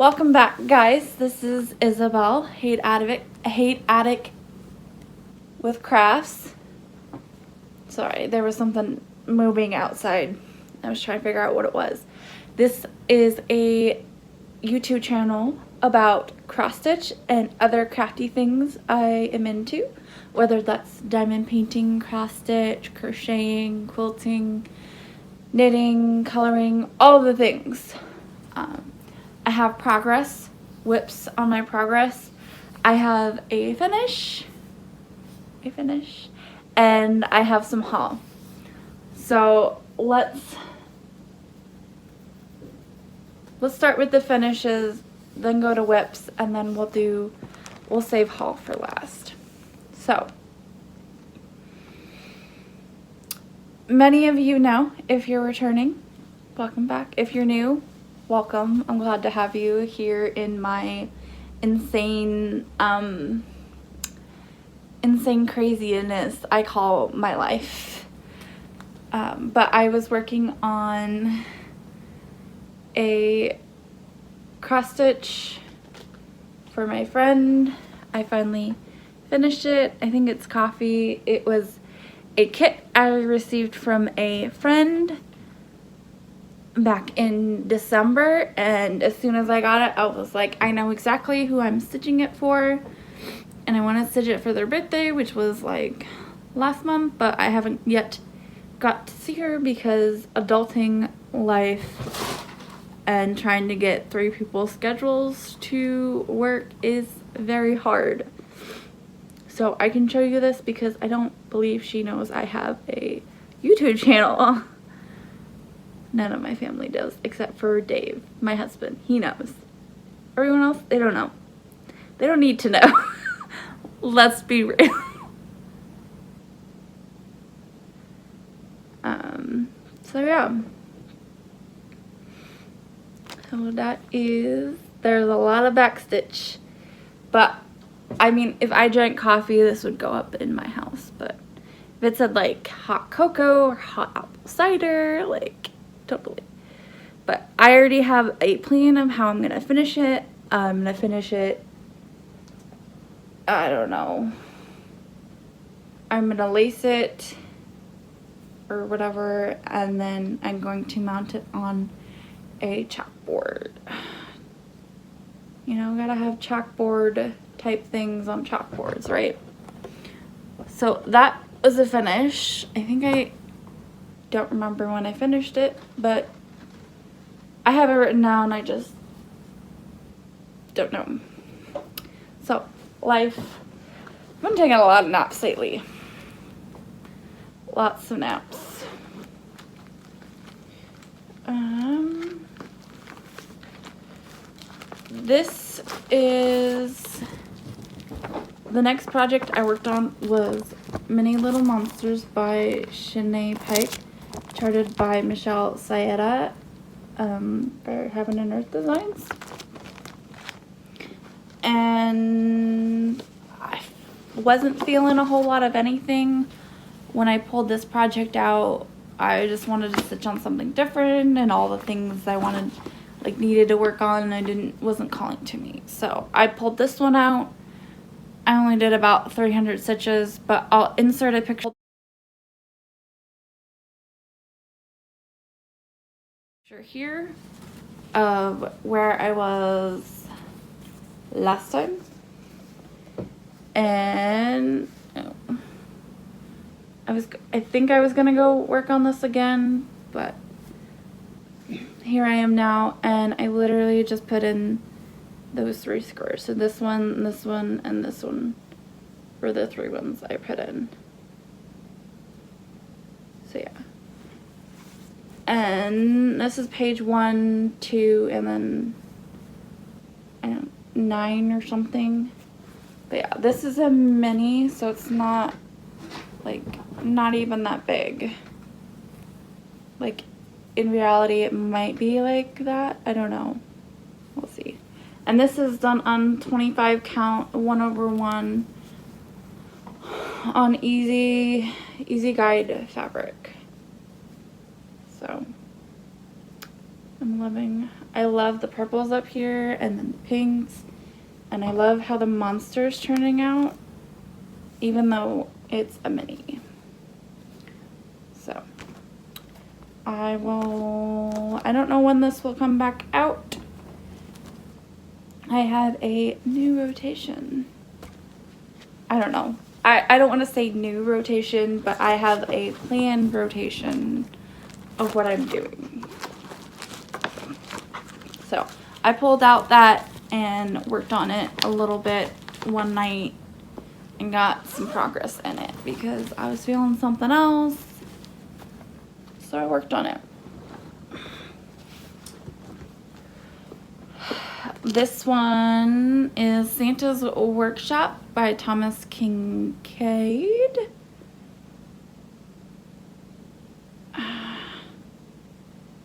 Welcome back, guys. This is Isabel, hate addict with crafts. Sorry, there was something moving outside. I was trying to figure out what it was. This is a YouTube channel about cross stitch and other crafty things I am into, whether that's diamond painting, cross stitch, crocheting, quilting, knitting, coloring, all the things. I have progress, whips on my progress. I have a finish, and I have some haul. So let's start with the finishes, then go to whips, and then we'll save haul for last. So many of you know, if you're returning, welcome back. If you're new, welcome. I'm glad to have you here in my insane craziness I call my life. But I was working on a cross stitch for my friend. I finally finished it. I think it's coffee. It was a kit I received from a friend back in December, and as soon as I got it, I was like, I know exactly who I'm stitching it for, and I want to stitch it for their birthday, which was like last month, but I haven't yet got to see her because adulting life and trying to get 3 people's schedules to work is very hard. So I can show you this because I don't believe she knows I have a YouTube channel. None of my family does, except for Dave, my husband. He knows. Everyone else, they don't know. They don't need to know. Let's be real. So yeah. So that is, there's a lot of backstitch. But, I mean, if I drank coffee, this would go up in my house. But if it said, like, hot cocoa or hot apple cider, like, totally. But I already have a plan of how I'm going to finish it. I'm going to finish it, I don't know. I'm going to lace it or whatever, and then I'm going to mount it on a chalkboard. You know, gotta have chalkboard type things on chalkboards, right? So that was a finish. I think I don't remember when I finished it, but I have it written down. I just don't know. So, life. I've been taking a lot of naps lately. Lots of naps. This is the next project I worked on was Mini Little Monsters by Shanae Pike, charted by Michelle Saeta for Heaven and Earth Designs. And I wasn't feeling a whole lot of anything when I pulled this project out. I just wanted to stitch on something different, and all the things I wanted, like, needed to work on, and wasn't calling to me. So I pulled this one out. I only did about 300 stitches, but I'll insert a picture here of where I was last time. And I think I was gonna go work on this again, but here I am now, and I literally just put in those 3 squares. So this one, and this one were the 3 ones I put in. So yeah. And this is page 1, 2, and then I don't know, 9 or something. But yeah, this is a mini, so it's not, like, not even that big. Like, in reality, it might be like that. I don't know. We'll see. And this is done on 25 count, 1/1 on easy guide fabric. So I love the purples up here and then the pinks. And I love how the monster's turning out, even though it's a mini. So, I don't know when this will come back out. I have a new rotation. I don't know. I don't want to say new rotation, but I have a planned rotation of what I'm doing. So I pulled out that and worked on it a little bit one night and got some progress in it because I was feeling something else. So I worked on it. This one is Santa's Workshop by Thomas Kincaid.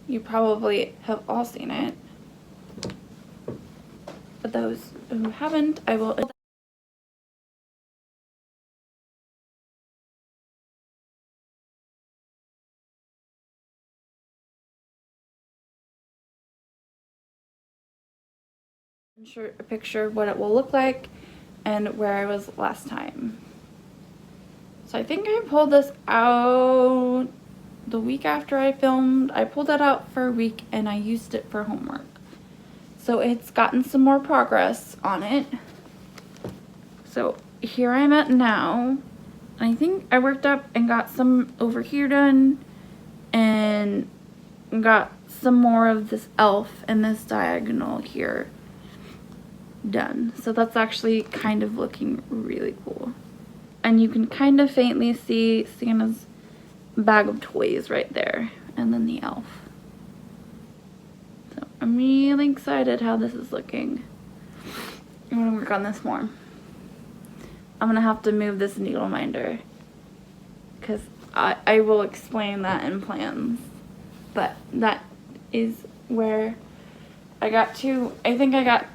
You probably have all seen it. But those who haven't, I will insert a picture of what it will look like and where I was last time. So I think I pulled this out the week after I filmed. I pulled it out for a week and I used it for homework. So it's gotten some more progress on it. So here I'm at now. I think I worked up and got some over here done and got some more of this elf and this diagonal here done. So that's actually kind of looking really cool. And you can kind of faintly see Santa's bag of toys right there and then the elf. So I'm really excited how this is looking. I'm gonna work on this more. I'm gonna have to move this needle minder because I will explain that in plans, but that is where I got to. I think I got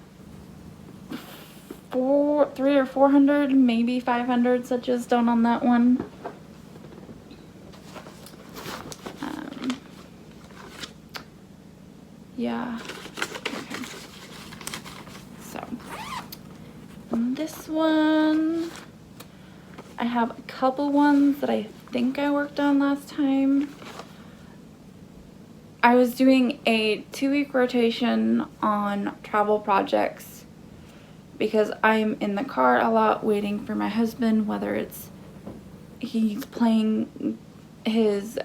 300 or 400, maybe 500 stitches done on that one. Yeah. Okay. So this one, I have a couple ones that I think I worked on last time. I was doing a 2-week rotation on travel projects because I'm in the car a lot waiting for my husband, whether it's he's playing his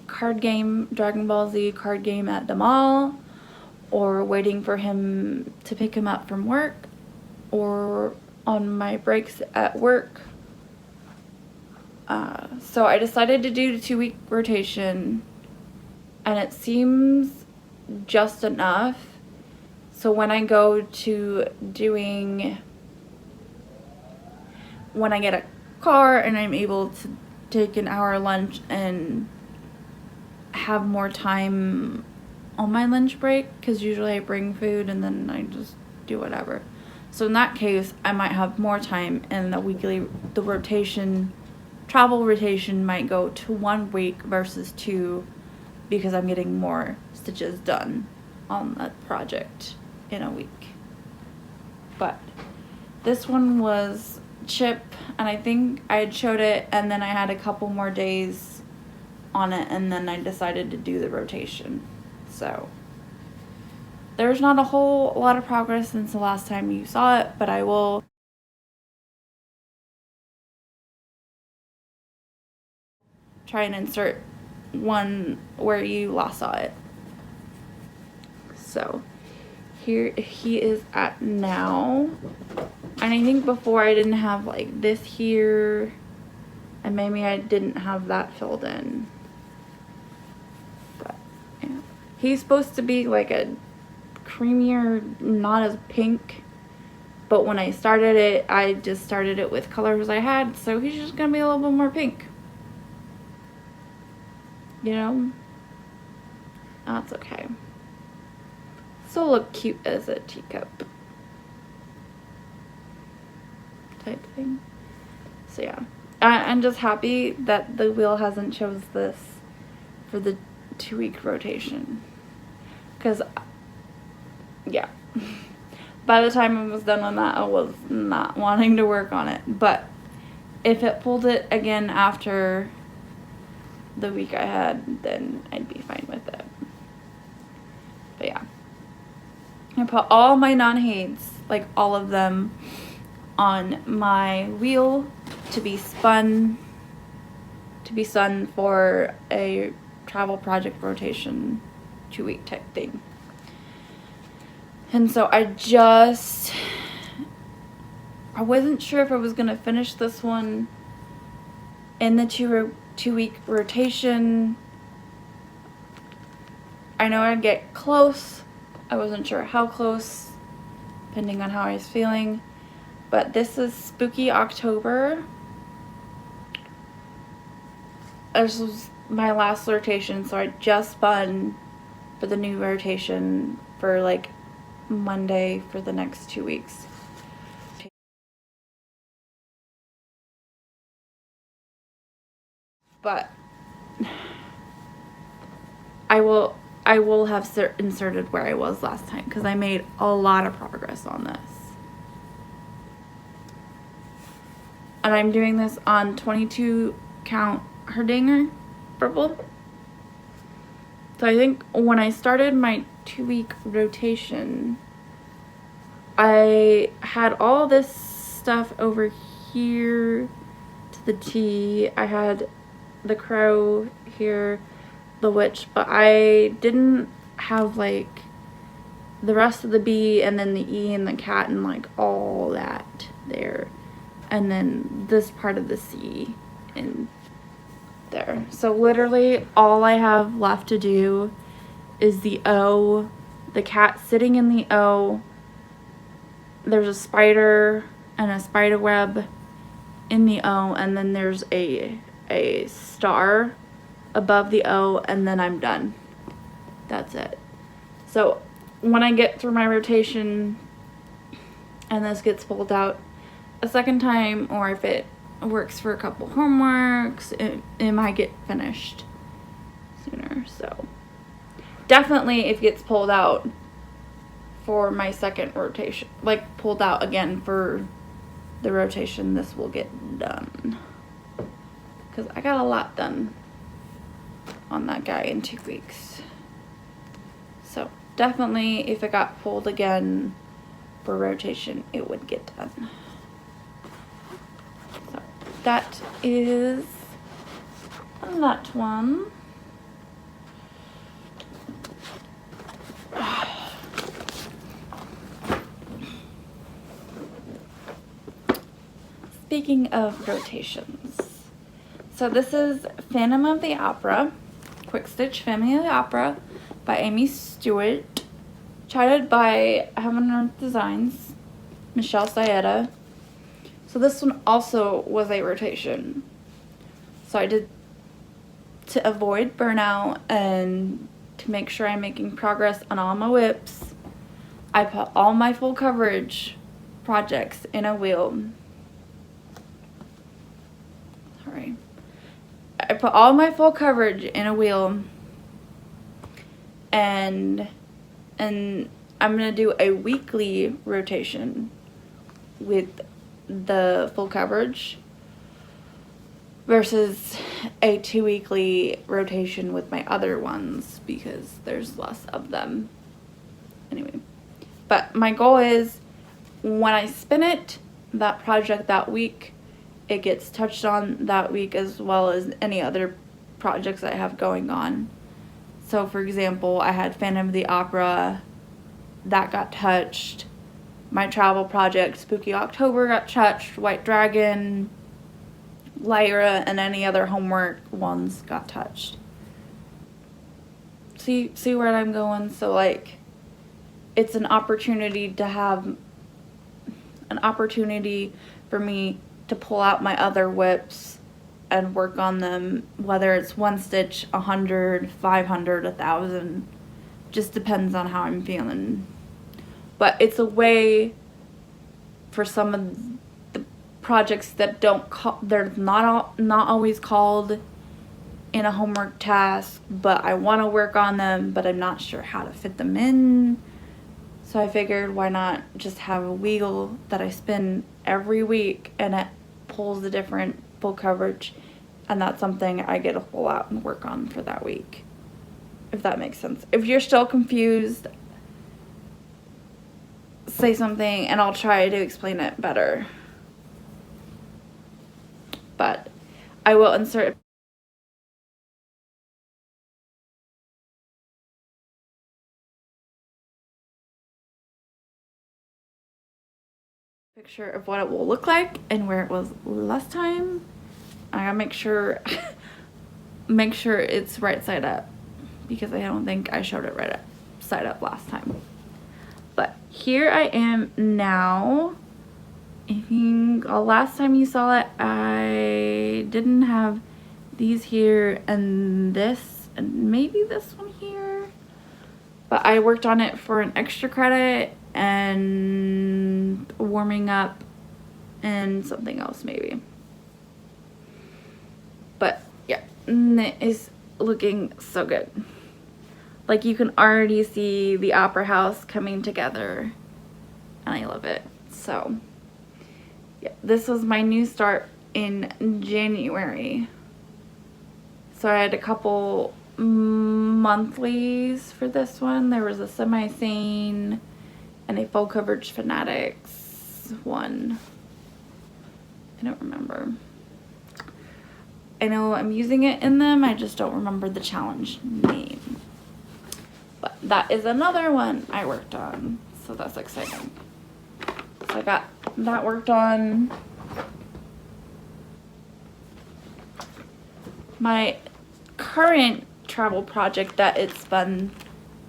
card game, Dragon Ball Z card game at the mall, or waiting for him to pick him up from work, or on my breaks at work. So I decided to do the 2-week rotation, and it seems just enough. So when I go to when I get a car and I'm able to take an hour lunch and have more time on my lunch break, because usually I bring food and then I just do whatever. So in that case, I might have more time, and the travel rotation might go to 1 week versus 2, because I'm getting more stitches done on that project in a week. But this one was chip, and I think I had showed it, and then I had a couple more days on it, and then I decided to do the rotation. So there's not a whole lot of progress since the last time you saw it, but I will try and insert one where you last saw it. So here he is at now, and I think before I didn't have like this here, and maybe I didn't have that filled in. But yeah. He's supposed to be like a creamier, not as pink, but when I started it, I just started it with colors I had, so he's just gonna be a little bit more pink. You know? That's okay. Still look cute as a teacup type thing. So yeah, I'm just happy that the wheel hasn't chose this for the 2-week rotation. because, yeah, by the time I was done with that, I was not wanting to work on it. But if it pulled it again after the week I had, then I'd be fine with it. But yeah, I put all my non-hades, like all of them, on my wheel to be spun for a travel project rotation 2-week type thing. And so I wasn't sure if I was gonna finish this one in the 2-week rotation. I know I'd get close. I wasn't sure how close, depending on how I was feeling. But this is Spooky October. This was my last rotation, so I just spun for the new rotation for like Monday for the next 2 weeks. But I will have inserted where I was last time because I made a lot of progress on this. And I'm doing this on 22 count Herdinger purple. So I think when I started my 2-week rotation, I had all this stuff over here to the T. I had the crow here, the witch, but I didn't have like the rest of the B and then the E and the cat and like all that there. And then this part of the C in there. So literally all I have left to do is the O, the cat sitting in the O. There's a spider and a spider web in the O, and then there's a star above the O, and then I'm done. That's it. So when I get through my rotation and this gets pulled out a second time, or if it works for a couple homeworks, it might get finished sooner. So definitely if it gets pulled out for my second rotation, like pulled out again for the rotation, this will get done because I got a lot done on that guy in 2 weeks. So definitely if it got pulled again for rotation, it would get done. So that is that one. Speaking of rotations, so this is Phantom of the Opera, Quick Stitch Family of the Opera by Amy Stewart, charted by Heaven and Earth Designs, Michelle Saeta. So this one also was a rotation. So I did, to avoid burnout and to make sure I'm making progress on all my whips, I put all my full coverage projects in a wheel. Sorry. I put all my full coverage in a wheel, and I'm gonna do a weekly rotation with the full coverage versus a 2-weekly rotation with my other ones because there's less of them. Anyway, but my goal is when I spin it, that project that week, it gets touched on that week as well as any other projects I have going on. So for example, I had Phantom of the Opera, that got touched. My travel project, Spooky October, got touched. White Dragon, Lyra, and any other homework ones got touched. See where I'm going? So like, it's an opportunity to have an opportunity for me to pull out my other whips and work on them, whether it's 1 stitch, 100, 500, 1,000, just depends on how I'm feeling. But it's a way for some of the projects that don't call, they're not always called in a homework task, but I want to work on them, but I'm not sure how to fit them in. So I figured, why not just have a wheel that I spin every week and it pulls the different full coverage, and that's something I get to pull out and work on for that week, if that makes sense. If you're still confused, say something and I'll try to explain it better. But I will insert a picture of what it will look like and where it was last time. I gotta make sure it's right side up, because I don't think I showed it right side up last time. But here I am now. I think last time you saw it, I didn't have these here and this and maybe this one here, but I worked on it for an extra credit and warming up and something else maybe. But yeah, it is looking so good. Like, you can already see the opera house coming together and I love it. So yeah, this was my new start in January. So I had a couple monthlies for this one. There was a semi-sane and a full coverage fanatics one. I don't remember. I know I'm using it in them, I just don't remember the challenge name. But that is another one I worked on, so that's exciting. So I got that worked on. My current travel project that it's been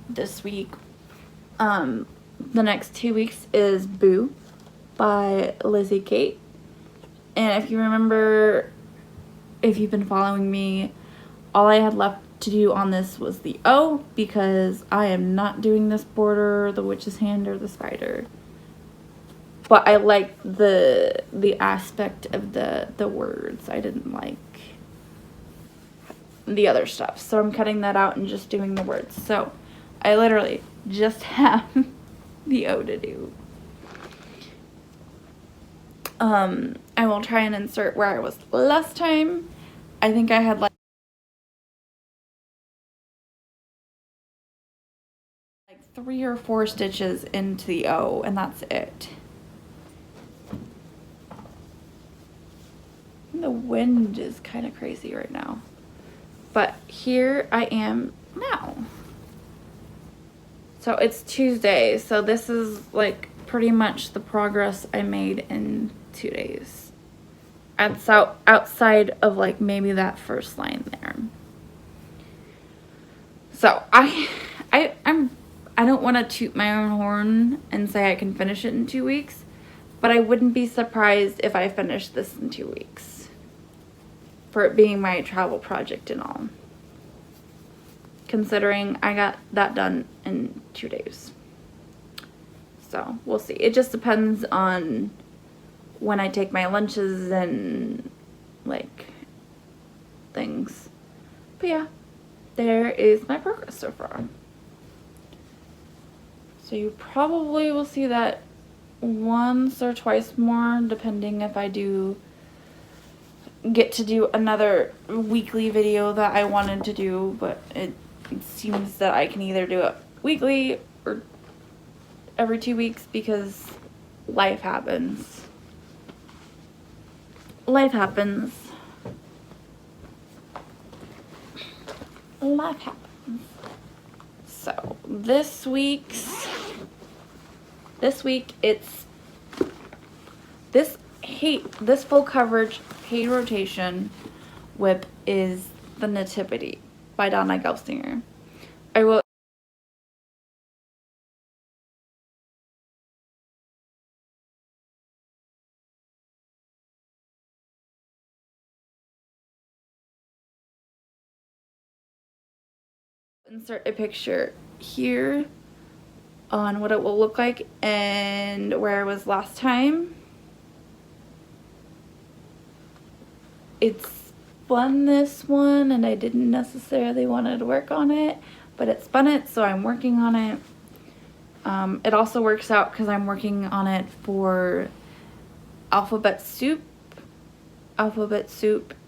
this week, the next 2 weeks, is Boo by Lizzie Kate. And if you remember, if you've been following me, all I had left to do on this was the O, because I am not doing this border, the witch's hand, or the spider. But I liked the aspect of the words. I didn't like the other stuff. So I'm cutting that out and just doing the words. So I literally just have the O to do. I will try and insert where I was last time. I think I had like 3 or 4 stitches into the O, and that's it. The wind is kind of crazy right now. But here I am now. So it's Tuesday, so this is like pretty much the progress I made in 2 days. Outside of like maybe that first line there. So I don't want to toot my own horn and say I can finish it in 2 weeks, but I wouldn't be surprised if I finished this in 2 weeks. For it being my travel project and all. Considering I got that done in 2 days. So we'll see. It just depends on when I take my lunches and like things. But yeah, there is my progress so far. So you probably will see that once or twice more, depending if I do get to do another weekly video that I wanted to do, but it seems that I can either do it weekly or every 2 weeks because life happens. Life happens. Life happens. So this week it's this full coverage paid rotation whip is the Nativity by Donna Gelsinger. I will insert a picture here on what it will look like and where I was last time. It's spun this one and I didn't necessarily want to work on it, but it spun it, so I'm working on it. It also works out because I'm working on it for Alphabet Soup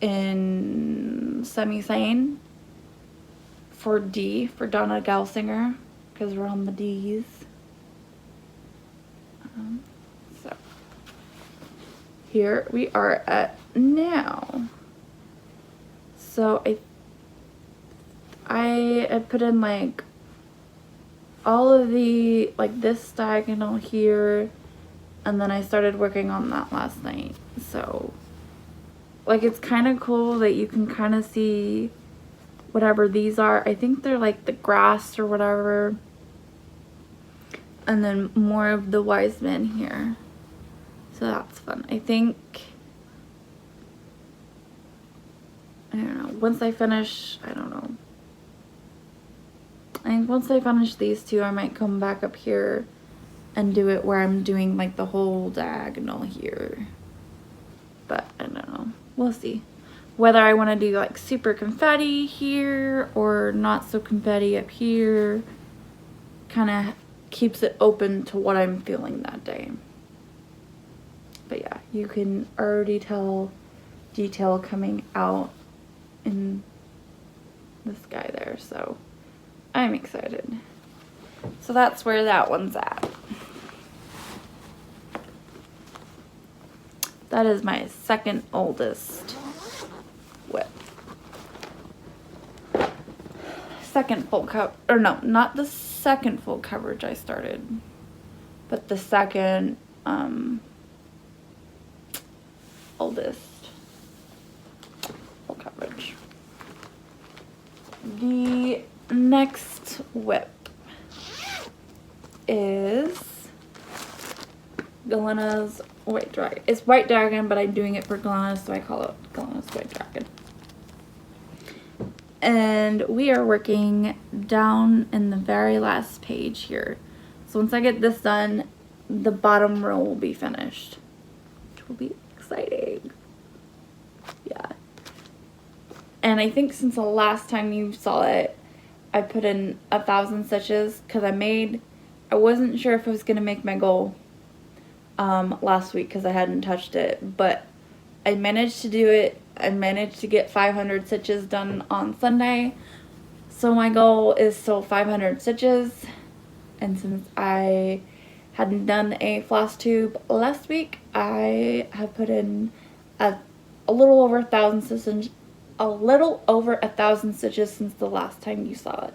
in Semi-Sane for D, for Donna Gelsinger, because we're on the D's. So here we are at now. So I had put in like all of the, like this diagonal here, and then I started working on that last night. So like it's kind of cool that you can kind of see whatever these are. I think they're like the grass or whatever, and then more of the wise men here. So that's fun. I think, I don't know, once I finish, I don't know. I think once I finish these two, I might come back up here and do it where I'm doing like the whole diagonal here. But I don't know. We'll see. Whether I want to do like super confetti here or not so confetti up here. Kind of keeps it open to what I'm feeling that day. But yeah, you can already tell detail coming out in this guy there, so I'm excited. So that's where that one's at. That is my second oldest whip. Second full cover, or no, not the second full coverage I started, but the second oldest full coverage. The next whip is Galena's White Dragon. It's White Dragon, but I'm doing it for Galena, so I call it Galena's White Dragon. And we are working down in the very last page here. So once I get this done, the bottom row will be finished, which will be exciting. Yeah. And I think since the last time you saw it, I put in 1,000 stitches because I wasn't sure if I was going to make my goal last week because I hadn't touched it, but I managed to do it. I managed to get 500 stitches done on Sunday, so my goal is still 500 stitches. And since I hadn't done a Flosstube last week, I have put in a little over 1,000 stitches. A little over 1,000 stitches since the last time you saw it.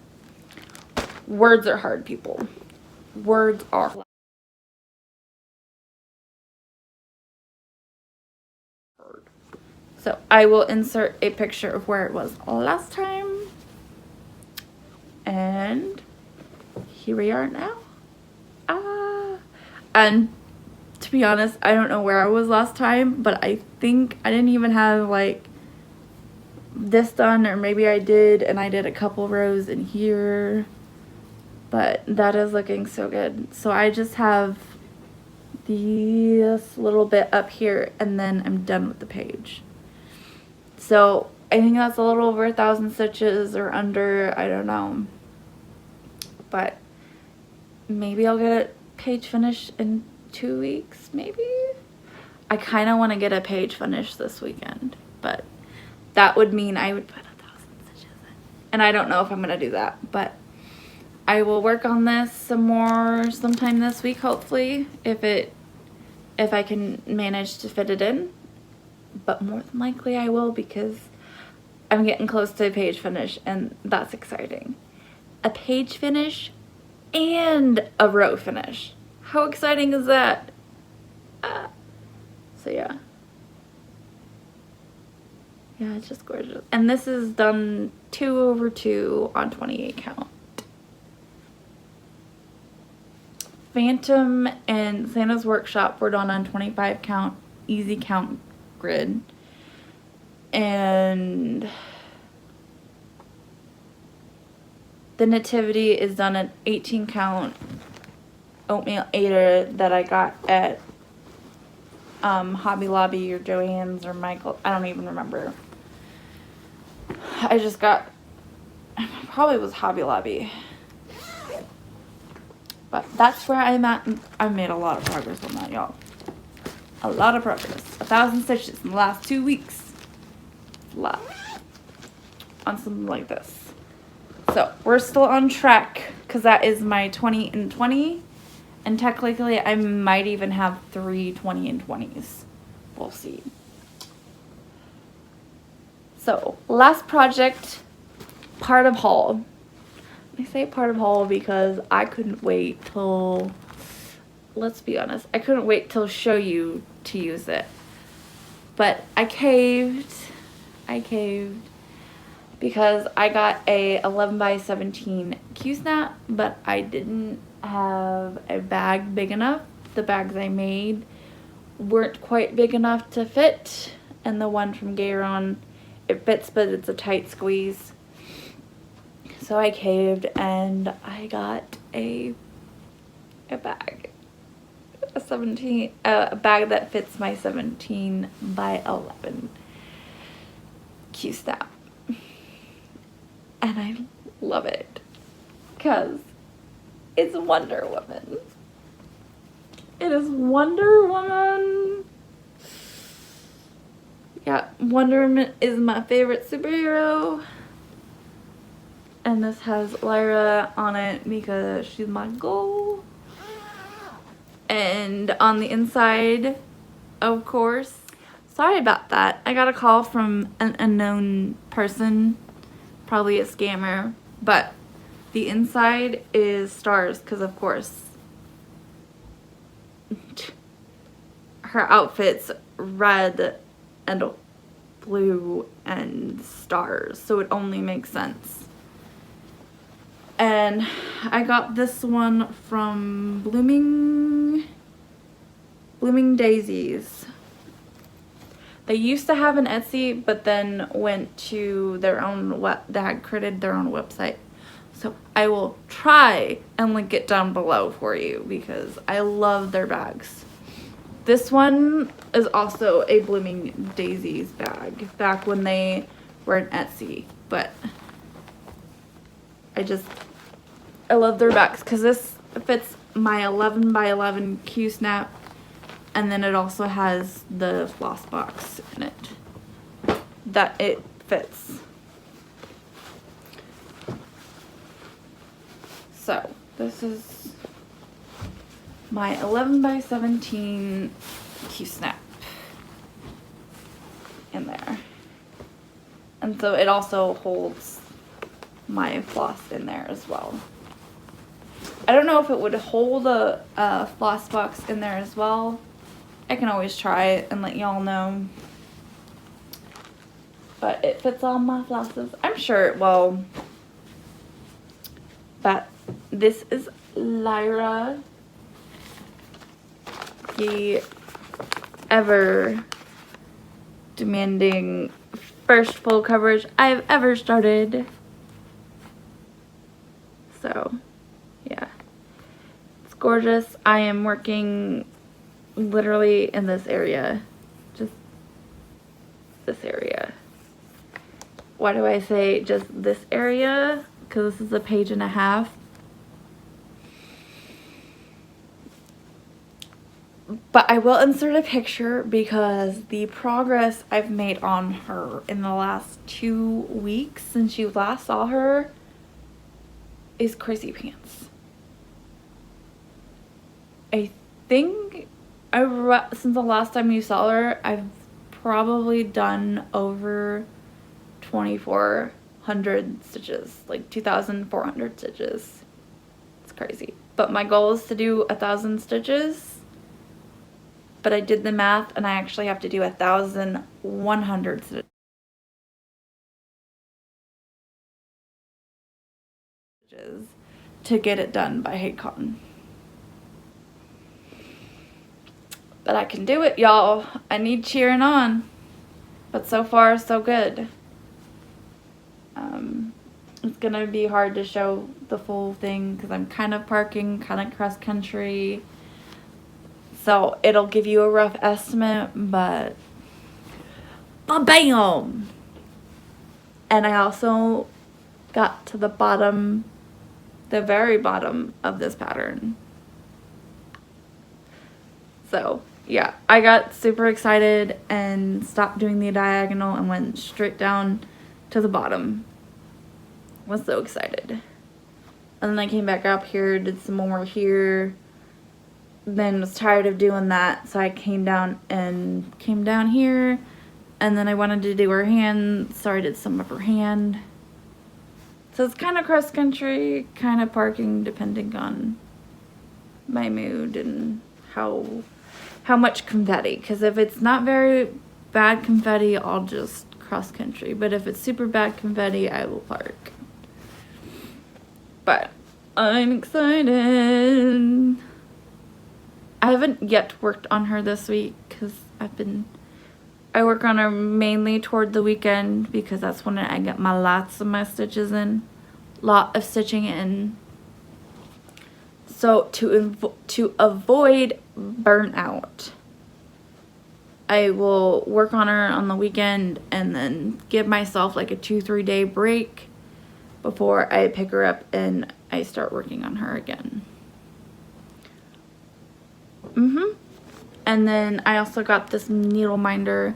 Words are hard, people. Words are hard. So I will insert a picture of where it was last time. And here we are now. And to be honest, I don't know where I was last time, but I think I didn't even have like this done, or maybe I did, and I did a couple rows in here, but that is looking so good. So I just have this little bit up here, and then I'm done with the page. So I think that's a little over 1,000 stitches or under, I don't know, but maybe I'll get a page finished in 2 weeks, maybe. I kind of want to get a page finished this weekend, but that would mean I would put 1,000 stitches in. And I don't know if I'm going to do that, but I will work on this some more sometime this week, hopefully, if I can manage to fit it in. But more than likely I will, because I'm getting close to a page finish, and that's exciting. A page finish and a row finish. How exciting is that? So yeah. Yeah, it's just gorgeous. And this is done 2/2 on 28 count. Phantom and Santa's Workshop were done on 25 count, easy count grid. And the Nativity is done at 18 count oatmeal aider that I got at Hobby Lobby or Joann's or Michael. I don't even remember. I just got, probably was Hobby Lobby. But that's where I'm at. I've made a lot of progress on that, y'all. A lot of progress. 1,000 stitches in the last 2 weeks. A lot. On something like this. So, we're still on track, because that is my 20 and 20. And technically, I might even have 3 20 and 20s. We'll see. So, last project, part of haul. I say part of haul because I couldn't wait till, let's be honest, I couldn't wait till show you to use it. But I caved because I got a 11 by 17 Q-snap, but I didn't have a bag big enough. The bags I made weren't quite big enough to fit, and the one from Gayron, it fits, but it's a tight squeeze. So I caved and I got a bag. A bag that fits my 17 by 11 Q-snap. And I love it because it's Wonder Woman. It is Wonder Woman. Yeah, Wonder Woman is my favorite superhero. And this has Lyra on it because she's my goal. And on the inside, of course, sorry about that. I got a call from an unknown person, probably a scammer, but the inside is stars because, of course, her outfit's red and blue and stars, so it only makes sense. And I got this one from Blooming Daises. They used to have an Etsy, but then went to their own they had created their own website. So I will try and link it down below for you because I love their bags. This one is also a Blooming Daisies bag, back when they were an Etsy, but I love their bags because this fits my 11 by 11 Q-snap, and then it also has the floss box in it that it fits. So this is my 11 by 17 Q-snap in there, and so it also holds my floss in there as well. I don't know if it would hold a floss box in there as well. I can always try it and let y'all know. But it fits all my flosses. I'm sure it will. But this is Lyra, the ever demanding first full coverage I've ever started. So, yeah. It's gorgeous. I am working literally in this area. Just this area. Why do I say just this area? Because this is a page and a half. But I will insert a picture because the progress I've made on her in the last 2 weeks since you last saw her is crazy pants. I think since the last time you saw her, I've probably done over 2,400 stitches, like 2,400 stitches. It's crazy. But my goal is to do 1,000 stitches. But I did the math and I actually have to do 1,100 stitches to get it done by Hate Cotton. But I can do it, y'all. I need cheering on. But so far, so good. It's gonna be hard to show the full thing because I'm kind of parking, kind of cross country. So it'll give you a rough estimate, but bam! And I also got to the bottom, the very bottom of this pattern. So yeah, I got super excited and stopped doing the diagonal and went straight down to the bottom. Was so excited. And then I came back up here, did some more here, then was tired of doing that, so I came down here, and then I wanted to do her hand, so I did some of her hand. So it's kind of cross country, kind of parking, depending on my mood and how much confetti. Because if it's not very bad confetti, I'll just cross country. But if it's super bad confetti, I will park. But I'm excited. I haven't yet worked on her this week because I work on her mainly toward the weekend because that's when I get lots of my stitches in. Lot of stitching in. So to avoid burnout, I will work on her on the weekend and then give myself like a 2-3 day break before I pick her up and I start working on her again. And then I also got this needle minder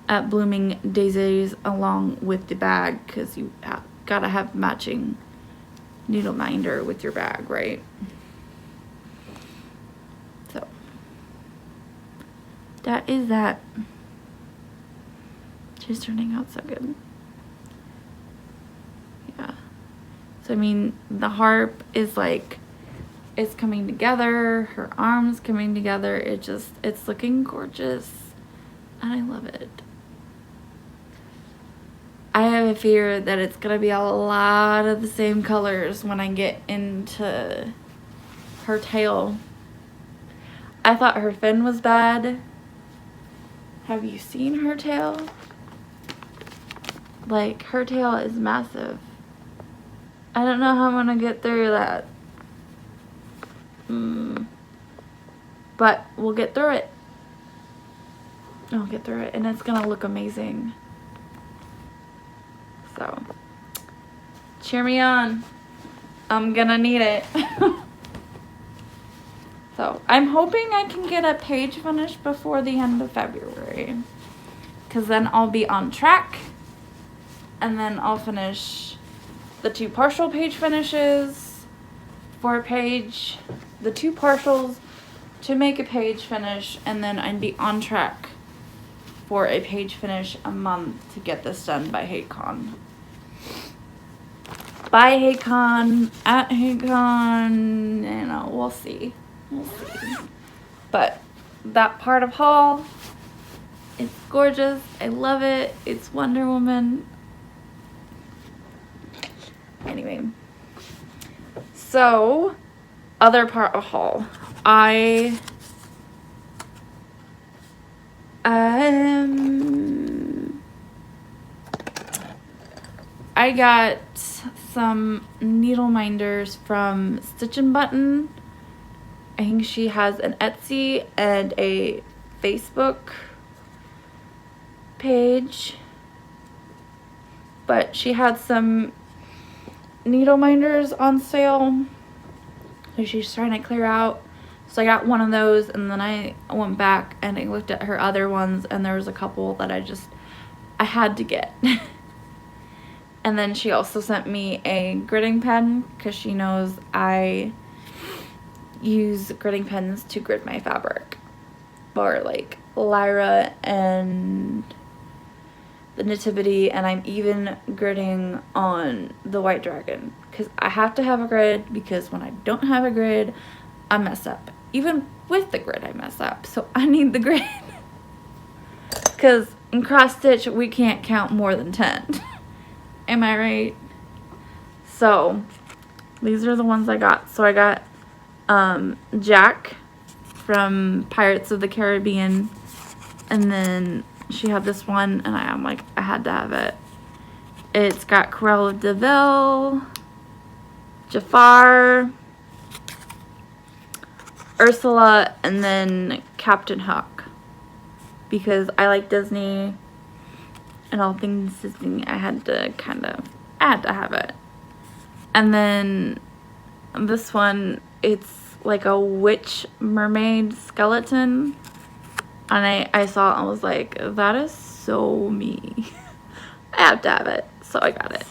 at Blooming Daises along with the bag because you gotta have matching needle minder with your bag, right? So that is that. She's turning out so good. Yeah. So I mean, the harp is like, it's coming together, her arms coming together, it's looking gorgeous, and I love it. I have a fear that it's gonna be a lot of the same colors when I get into her tail. I thought her fin was bad. Have you seen her tail? Like, her tail is massive. I don't know how I'm gonna get through that. But we'll get through it. I'll get through it, and it's gonna look amazing. So, cheer me on. I'm gonna need it. So, I'm hoping I can get a page finished before the end of February. Because then I'll be on track. And then I'll finish the 2 partial page finishes for a page. The 2 partials to make a page finish. And then I'd be on track for a page finish a month to get this done by HateCon. By HateCon, at HateCon, you know, we'll see. We'll see. But that part of haul, it's gorgeous. I love it. It's Wonder Woman. Anyway. So, other part of haul. I got some needle minders from Stitch and Button. I think she has an Etsy and a Facebook page. But she had some needle minders on sale. So she's trying to clear out. So I got one of those, and then I went back and I looked at her other ones, and there was a couple that I had to get. And then she also sent me a gridding pen because she knows I use gridding pens to grid my fabric for like Lyra and the Nativity, and I'm even gridding on the White Dragon because I have to have a grid, because when I don't have a grid I mess up. Even with the grid I mess up, so I need the grid because in cross stitch we can't count more than 10. Am I right? So these are the ones I got. So I got Jack from Pirates of the Caribbean, and then she had this one, and I'm like, I had to have it. It's got Cruella de Vil, Jafar, Ursula, and then Captain Hook, because I like Disney and all things Disney, I had to have it. And then this one, it's like a witch mermaid skeleton. And I saw it and was like, that is so me. I have to have it. So I got it.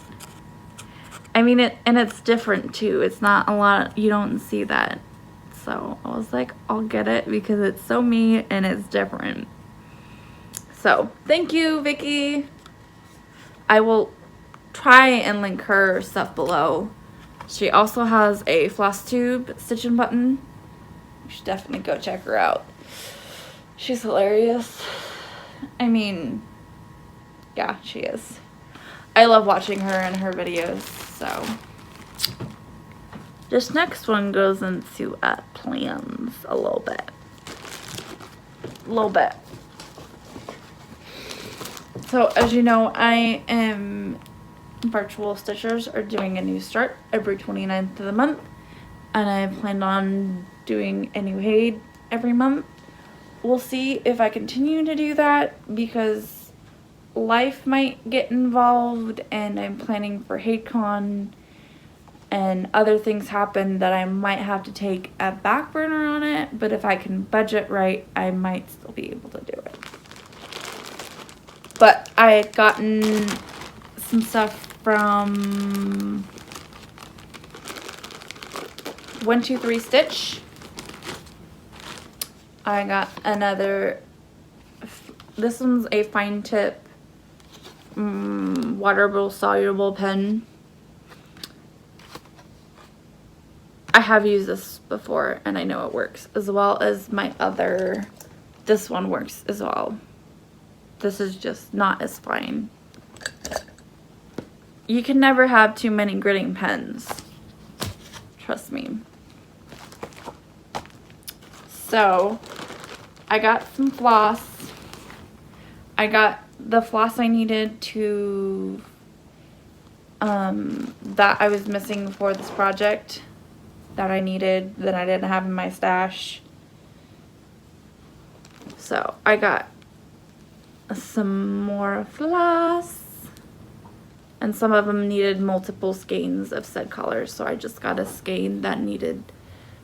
I mean, it's different too. It's not a lot, you don't see that. So I was like, I'll get it because it's so me and it's different. So thank you, Vicky. I will try and link her stuff below. She also has a Flosstube stitching button. You should definitely go check her out. She's hilarious. I mean, yeah, she is. I love watching her and her videos, so. This next one goes into plans a little bit. So, as you know, I am Virtual Stitchers are doing a new start every 29th of the month, and I planned on doing a new Haid every month. We'll see if I continue to do that because life might get involved and I'm planning for HaidCon and other things happen that I might have to take a back burner on it, but if I can budget right, I might still be able to do it. But I had gotten some stuff from 123 Stitch. I got another, this one's a fine tip waterable soluble pen. I have used this before and I know it works, as well as my other, this one works as well. This is just not as fine. You can never have too many gritting pens. Trust me. So, I got some floss. I got the floss I needed to, that I was missing for this project. That I needed, that I didn't have in my stash. So, I got some more floss. And some of them needed multiple skeins of said colors, so I just got a skein that needed,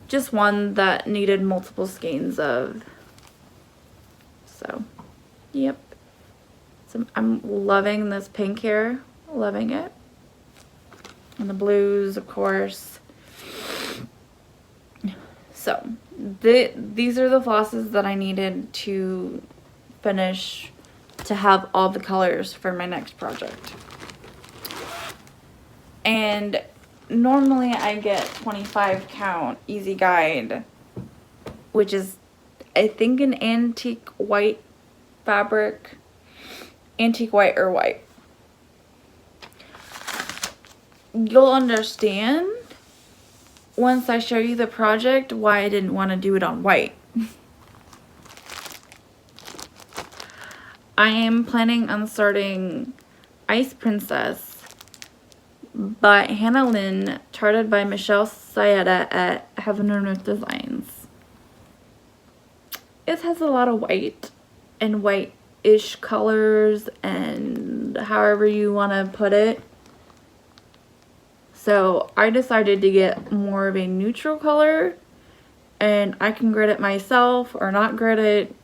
just one that needed multiple skeins of. So, yep. So I'm loving this pink here, loving it. And the blues, of course. So, these are the flosses that I needed to finish, to have all the colors for my next project. And normally I get 25 count easy guide, which is I think an antique white fabric, antique white or white. You'll understand once I show you the project why I didn't want to do it on white. I am planning on starting Ice Princess by Hannah Lynn, charted by Michelle Sayeda at Heaven and Earth Designs. It has a lot of white and white-ish colors and however you want to put it. So I decided to get more of a neutral color, and I can grit it myself or not grit it.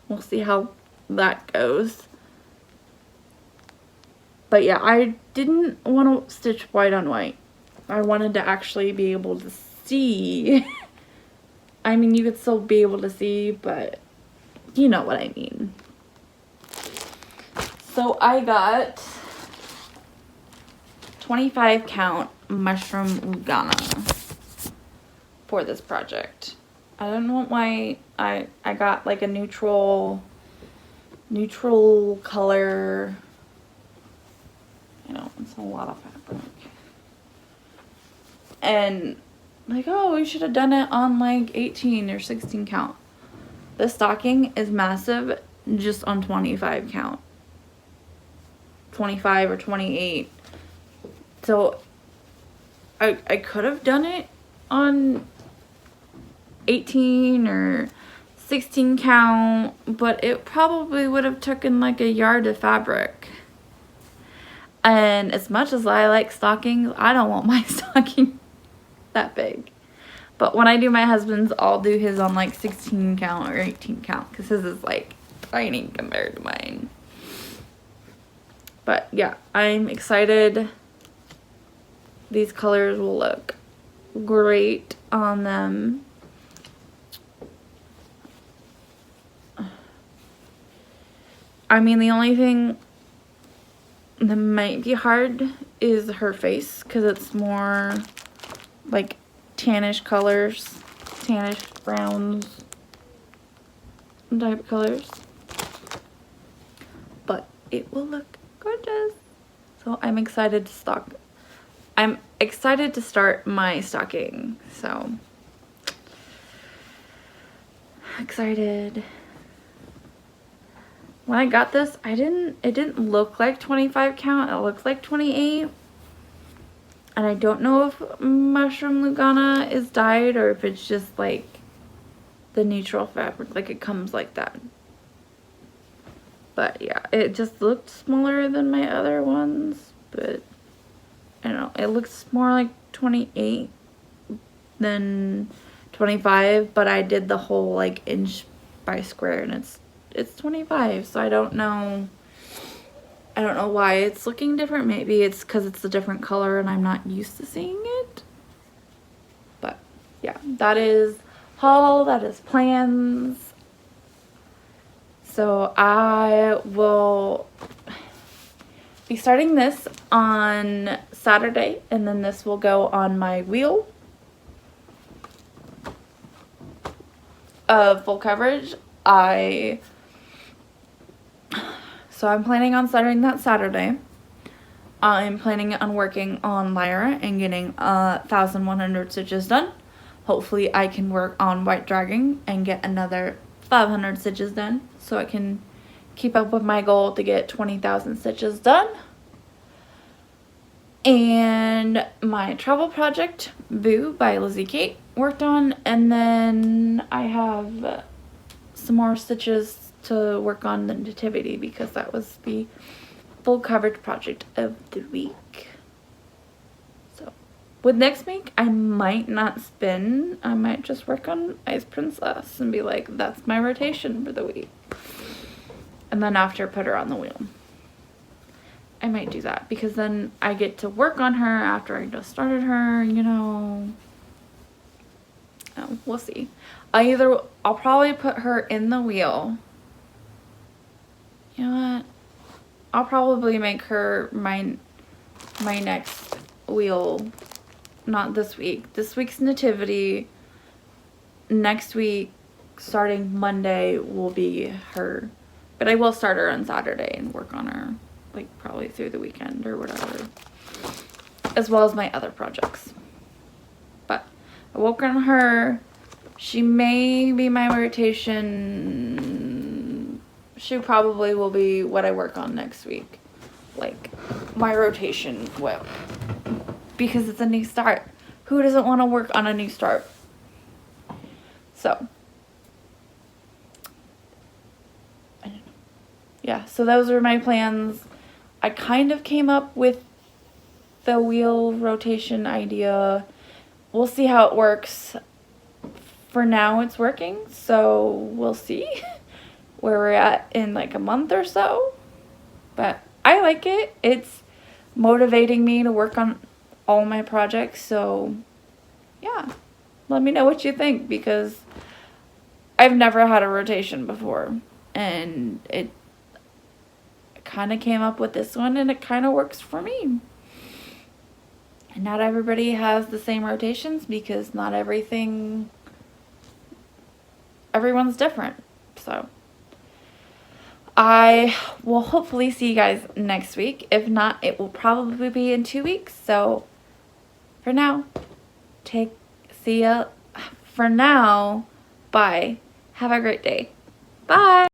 We'll see how that goes. But yeah, I didn't want to stitch white on white. I wanted to actually be able to see. I mean, you could still be able to see, but you know what I mean. So I got 25 count mushroom Ugana for this project. I don't know why I got like a neutral color. You know, it's a lot of fabric. And like, oh, we should have done it on like 18 or 16 count. The stocking is massive just on 25 count. 25 or 28. So I could have done it on 18 or 16 count, but it probably would have taken like a yard of fabric. And as much as I like stockings, I don't want my stocking that big. But when I do my husband's, I'll do his on like 16 count or 18 count because his is like tiny compared to mine. But yeah, I'm excited. These colors will look great on them. I mean, the only thing that might be hard is her face because it's more like tannish colors, tannish browns type colors. But it will look gorgeous. So I'm excited to stock. I'm excited to start my stocking. So excited. When I got this, it didn't look like 25 count. It looked like 28. And I don't know if Mushroom Lugana is dyed or if it's just like the neutral fabric, like it comes like that. But yeah, it just looked smaller than my other ones, but I don't know, it looks more like 28 than 25, but I did the whole like inch by square and it's 25, so I don't know why it's looking different. Maybe it's because it's a different color and I'm not used to seeing it. But yeah, that is haul, that is plans. So I will be starting this on Saturday, and then this will go on my wheel of full coverage. So I'm planning on starting that Saturday. I'm planning on working on Lyra and getting 1,100 stitches done. Hopefully I can work on White Dragon and get another 500 stitches done so I can keep up with my goal to get 20,000 stitches done. And my travel project, Boo by Lizzie Kate, worked on, and then I have some more stitches to work on the nativity because that was the full coverage project of the week. So with next week, I might not spin. I might just work on Ice Princess and be like, that's my rotation for the week. And then after, put her on the wheel. I might do that because then I get to work on her after I just started her, you know. Oh, we'll see. I'll probably put her in the wheel. You know what? I'll probably make her my next wheel. Not this week. This week's nativity. Next week, starting Monday, will be her. But I will start her on Saturday and work on her, like probably through the weekend or whatever. As well as my other projects. But I work on her. She may be my rotation. She probably will be what I work on next week. Like my rotation whip. Because it's a new start. Who doesn't want to work on a new start? So. I don't know. Yeah, so those are my plans. I kind of came up with the wheel rotation idea. We'll see how it works. For now, it's working, so we'll see where we're at in like a month or so. But I like it. It's motivating me to work on all my projects, so yeah. Let me know what you think because I've never had a rotation before, and it kind of came up with this one and it kind of works for me. And not everybody has the same rotations because not everyone's different. So I will hopefully see you guys next week. If not, it will probably be in 2 weeks. So for now, see ya. For now, bye. Have a great day. Bye.